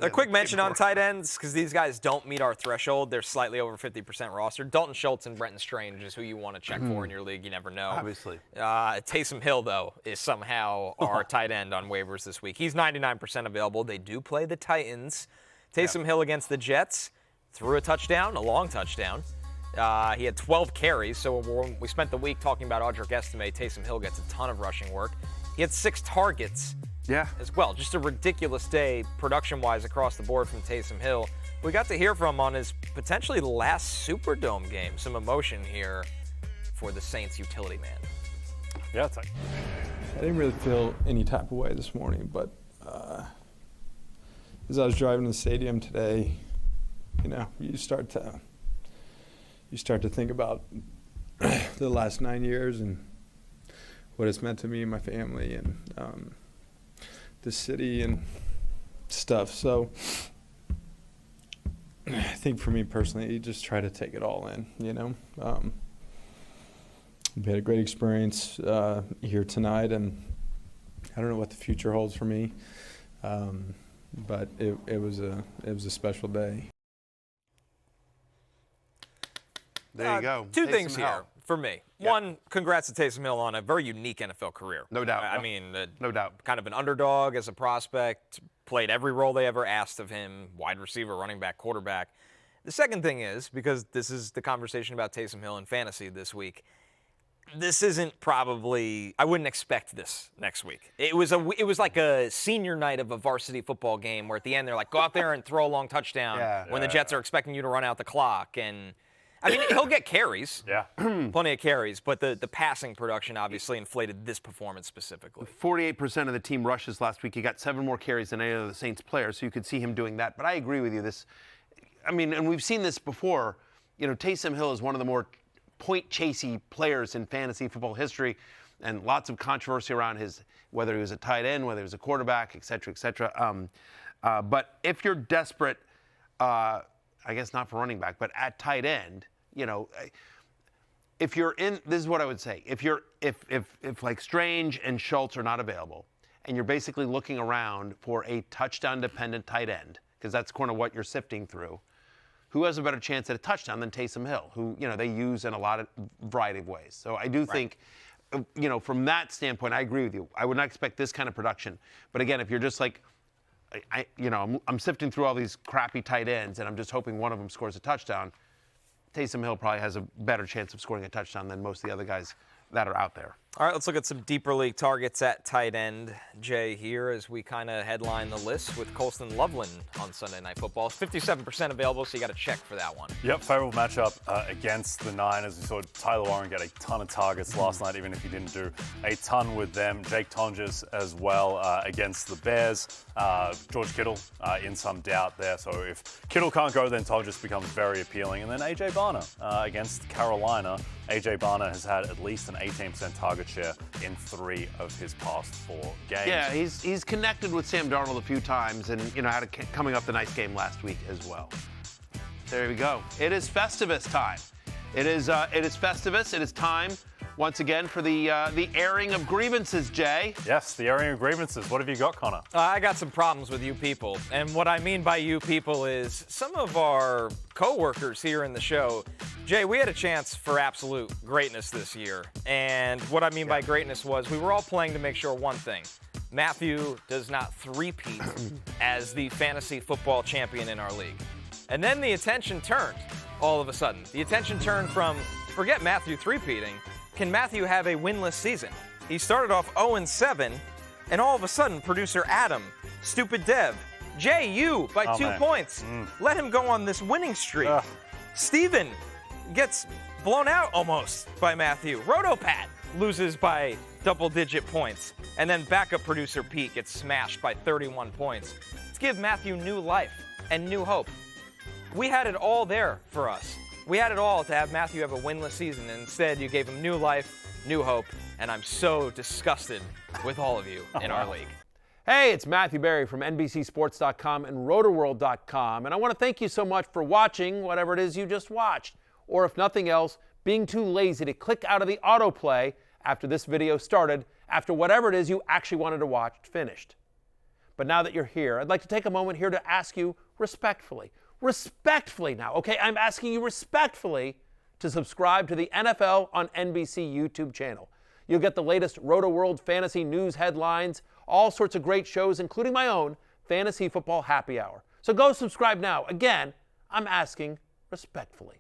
A quick mention on tight ends, because these guys don't meet our threshold. They're slightly over 50% roster. Dalton Schultz and Brenton Strange is who you want to check for in your league. You never know. Obviously. Taysom Hill, though, is somehow our tight end on waivers this week. He's 99% available. They do play the Titans. Taysom Hill against the Jets threw a touchdown, a long touchdown. He had 12 carries, so when we spent the week talking about Audric Estime, Taysom Hill gets a ton of rushing work. He had 6 targets. As well. Just a ridiculous day production-wise across the board from Taysom Hill. We got to hear from him on his potentially last Superdome game. Some emotion here for the Saints utility man. Yeah, it's like I didn't really feel any type of way this morning, but as I was driving to the stadium today, you start to think about the last 9 years and what it's meant to me and my family and the city and stuff. So I think for me personally, you just try to take it all in, we had a great experience here tonight, and I don't know what the future holds for me, but it was a special day. There you go. Two Taysom things Hill. here for me. One, congrats to Taysom Hill on a very unique NFL career. No doubt. I mean, no doubt. Kind of an underdog as a prospect, played every role they ever asked of him, wide receiver, running back, quarterback. The second thing is, because this is the conversation about Taysom Hill in fantasy this week, this isn't probably, I wouldn't expect this next week. It was like a senior night of a varsity football game where at the end they're like, go out there and throw a long touchdown when the Jets are expecting you to run out the clock. And I mean, he'll get carries, plenty of carries, but the passing production obviously inflated this performance specifically. 48% of the team rushes last week. He got 7 more carries than any of the Saints players, so you could see him doing that. But I agree with you. And we've seen this before. Taysom Hill is one of the more point-chasey players in fantasy football history, and lots of controversy around whether he was a tight end, whether he was a quarterback, et cetera, et cetera. But if you're desperate, I guess not for running back, but at tight end, if you're in, this is what I would say. If like Strange and Schultz are not available, and you're basically looking around for a touchdown-dependent tight end, because that's kind of what you're sifting through, who has a better chance at a touchdown than Taysom Hill, who, they use in a lot of variety of ways. So I do think, from that standpoint, I agree with you. I would not expect this kind of production. But again, if you're just like, I'm sifting through all these crappy tight ends, and I'm just hoping one of them scores a touchdown, Taysom Hill probably has a better chance of scoring a touchdown than most of the other guys that are out there. All right, let's look at some deeper league targets at tight end, Jay, here as we kind of headline the list with Colston Loveland on Sunday Night Football. 57% available, so you got to check for that one. Yep, favorable matchup against the Niners. We saw Tyler Warren get a ton of targets last night, even if he didn't do a ton with them. Jake Tonjes as well against the Bears. George Kittle in some doubt there. So if Kittle can't go, then Tonjes becomes very appealing. And then A.J. Barner against Carolina. A.J. Barner has had at least an 18% target share in 3 of his past 4 games. Yeah, he's connected with Sam Darnold a few times, and had coming up the nice game last week as well. There we go. It is Festivus time. It is Festivus. It is time once again for the airing of grievances, Jay. Yes, the airing of grievances. What have you got, Connor? I got some problems with you people. And what I mean by you people is some of our co-workers here in the show. Jay, we had a chance for absolute greatness this year. And what I mean by greatness was we were all playing to make sure one thing. Matthew does not three-peat as the fantasy football champion in our league. And then the attention turned all of a sudden. The attention turned from, forget Matthew three-peating, can Matthew have a winless season? He started off 0-7, and all of a sudden, producer Adam, Stupid Dev, Jay, you by 2 points. Let him go on this winning streak. Steven gets blown out almost by Matthew. Rotopat loses by double-digit points. And then backup producer Pete gets smashed by 31 points. Let's give Matthew new life and new hope. We had it all there for us. We had it all to have Matthew have a winless season, and instead you gave him new life, new hope, and I'm so disgusted with all of you in our league. Hey, it's Matthew Berry from NBCSports.com and Rotorworld.com, and I want to thank you so much for watching whatever it is you just watched, or if nothing else, being too lazy to click out of the autoplay after this video started, after whatever it is you actually wanted to watch finished. But now that you're here, I'd like to take a moment here to ask you respectfully now, okay? I'm asking you respectfully to subscribe to the NFL on NBC YouTube channel. You'll get the latest Roto-World fantasy news headlines, all sorts of great shows, including my own Fantasy Football Happy Hour. So go subscribe now. Again, I'm asking respectfully.